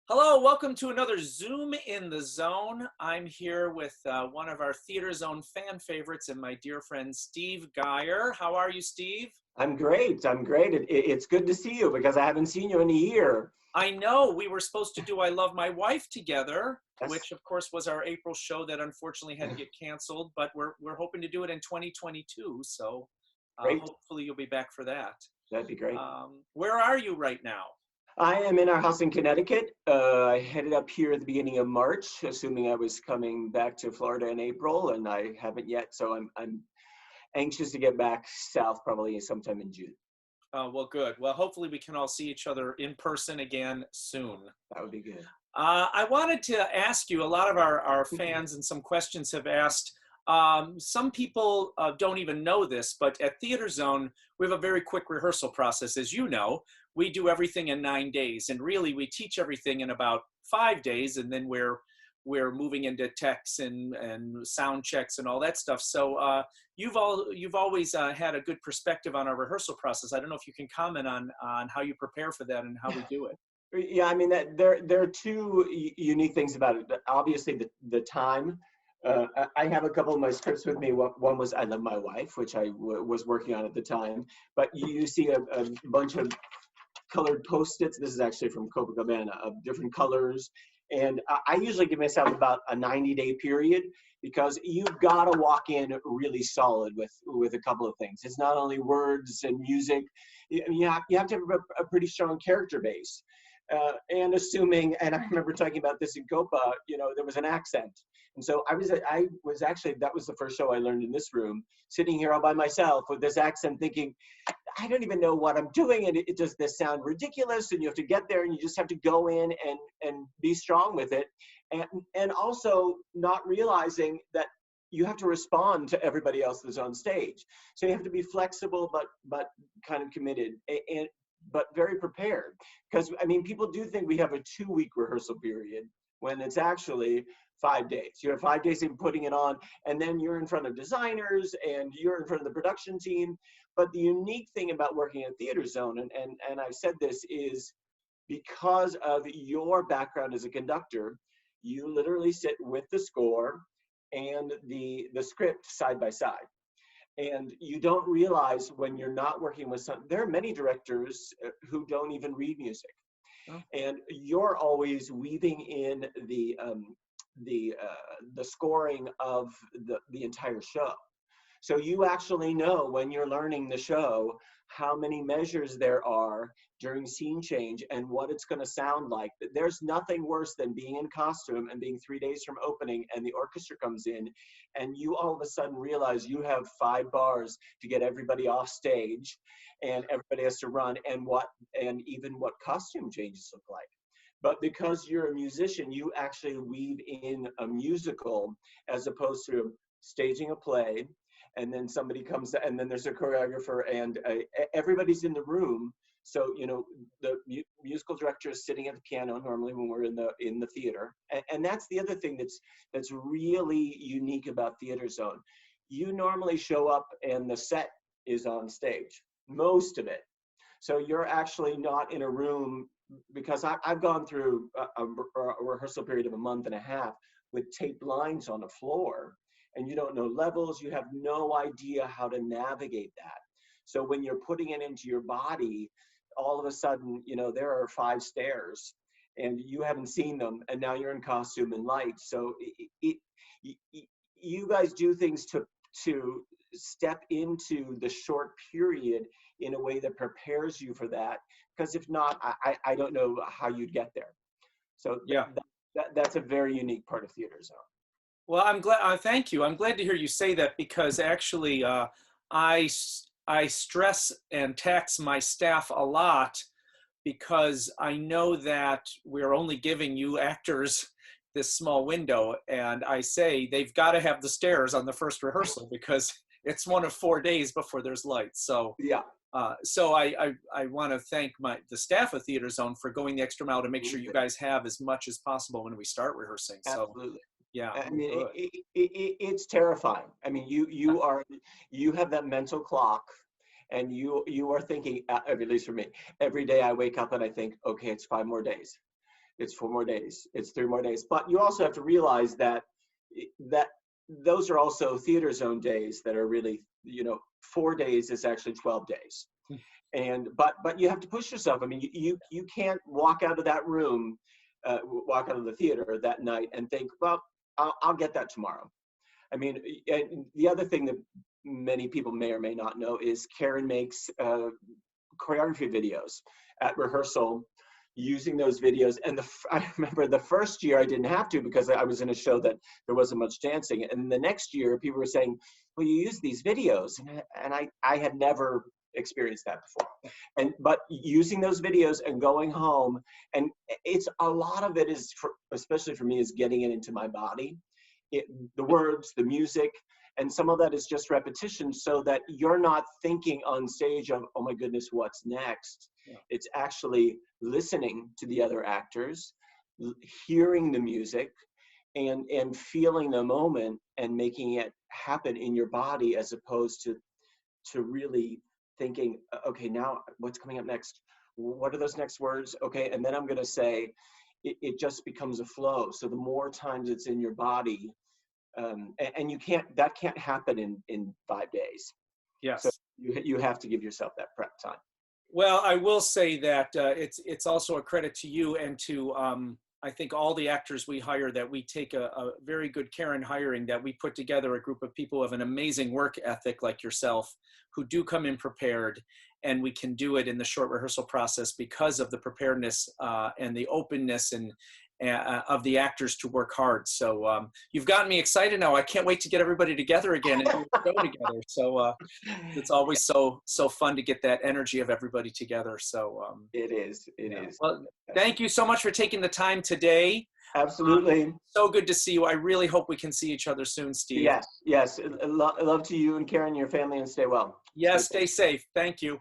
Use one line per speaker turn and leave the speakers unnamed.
Hello, welcome to another Zoom in the Zone. I'm here with one of our Theater Zone fan favorites and my dear friend Steve Geyer. How are you, Steve?
I'm great. I'm great. It's good to see you because I haven't seen you in a year.
I know we were supposed to do I Love My Wife together,
That's
which of course was our April show that unfortunately had to get canceled, but we're hoping to do it in 2022. So
great.
hopefully you'll be back for that.
That'd be great.
Where are you right now?
I am in our house in Connecticut. I headed up here at the beginning of March, assuming I was coming back to Florida in April, and I haven't yet. So I'm anxious to get back south, probably sometime in June.
Well, good. Well, hopefully we can all see each other in person again soon.
That would be good.
I wanted to ask you, a lot of our fans and some questions have asked, some people don't even know this, but at Theater Zone, we have a very quick rehearsal process. As you know, we do everything in 9 days, and really we teach everything in about 5 days, and then we're moving into techs and sound checks and all that stuff. So you've always had a good perspective on our rehearsal process. I don't know if you can comment on how you prepare for that and how we do it.
Yeah, I mean that there are two unique things about it. Obviously, the time. I have a couple of my scripts with me. One was I Love My Wife, which I was working on at the time. But you see a bunch of colored Post-its. This is actually from Copacabana of different colors. And I usually give myself about a 90-day period because you've got to walk in really solid with a couple of things. It's not only words and music. You have to have a pretty strong character base. And assuming, and I remember talking about this in Copa, there was an accent. And so I was actually, that was the first show I learned in this room, sitting here all by myself with this accent thinking, I don't even know what I'm doing, and it does this sound ridiculous, and you have to get there, and you just have to go in and be strong with it, and also not realizing that you have to respond to everybody else that's on stage. So you have to be flexible, but kind of committed, but very prepared. Because I mean, people do think we have a 2-week rehearsal period when it's actually 5 days. You have 5 days in putting it on, and then you're in front of designers and you're in front of the production team. But the unique thing about working at Theater Zone, and I've said this, is because of your background as a conductor, you literally sit with the score and the script side by side. And you don't realize when you're not working with some, there are many directors who don't even read music.
Oh.
And you're always weaving in the scoring of the entire show. So you actually know when you're learning the show how many measures there are during scene change and what it's going to sound like. There's nothing worse than being in costume and being 3 days from opening and the orchestra comes in and you all of a sudden realize you have 5 bars to get everybody off stage and everybody has to run and even what costume changes look like. But because you're a musician, you actually weave in a musical as opposed to staging a play, and then somebody comes, and then there's a choreographer, and everybody's in the room. So the musical director is sitting at the piano normally when we're in the theater, and that's the other thing that's really unique about Theater Zone. You normally show up and the set is on stage, most of it. So you're actually not in a room, because I've gone through a rehearsal period of a month and a half with taped lines on the floor, and you don't know levels, you have no idea how to navigate that. So when you're putting it into your body, all of a sudden, there are 5 stairs and you haven't seen them, and now you're in costume and light. So you guys do things to step into the short period in a way that prepares you for that, because if not, I don't know how you'd get there. So
Yeah.
that's a very unique part of Theater Zone.
Well, I'm glad. Thank you. I'm glad to hear you say that because actually, I stress and tax my staff a lot because I know that we're only giving you actors this small window, and I say they've got to have the stairs on the first rehearsal because it's one of 4 days before there's lights. So
Yeah.
So I want to thank the staff of Theater Zone for going the extra mile to make sure you guys have as much as possible when we start rehearsing. So
Absolutely.
yeah,
I mean,
good.
it's terrifying. I mean, you have that mental clock, and you are thinking, at least for me, every day I wake up and I think, okay, it's 5 more days. It's 4 more days. It's 3 more days. But you also have to realize that that those are also theater zone days that are really, 4 days is actually 12 days. And but you have to push yourself. I mean, you can't walk out of that room, walk out of the theater that night and think, well, I'll get that tomorrow. I mean, and the other thing that many people may or may not know is Karen makes choreography videos at rehearsal, using those videos. And I remember the first year I didn't have to because I was in a show that there wasn't much dancing. And the next year people were saying, well, you use these videos. And I had never experienced that before. But using those videos and going home, and it's a lot of it is, especially for me, is getting it into my body. The words, the music, and some of that is just repetition so that you're not thinking on stage of, oh my goodness, what's next? Yeah. It's actually listening to the other actors, hearing the music, and feeling the moment and making it happen in your body, as opposed to really thinking, okay, now what's coming up next? What are those next words? Okay, and then I'm going to say, it just becomes a flow. So the more times it's in your body, and that can't happen in 5 days.
Yes.
So you have to give yourself that prep time.
Well, I will say that it's also a credit to you and to I think all the actors we hire, that we take a very good care in hiring, that we put together a group of people of an amazing work ethic like yourself, who do come in prepared, and we can do it in the short rehearsal process because of the preparedness and the openness and of the actors to work hard. So you've gotten me excited now. I can't wait to get everybody together again and do a show together. So it's always so fun to get that energy of everybody together. So
it is.
Well, thank you so much for taking the time today.
Absolutely.
So good to see you. I really hope we can see each other soon, Steve.
Yes. Love to you and Karen, your family, and stay well.
Yes, stay safe. Thank you.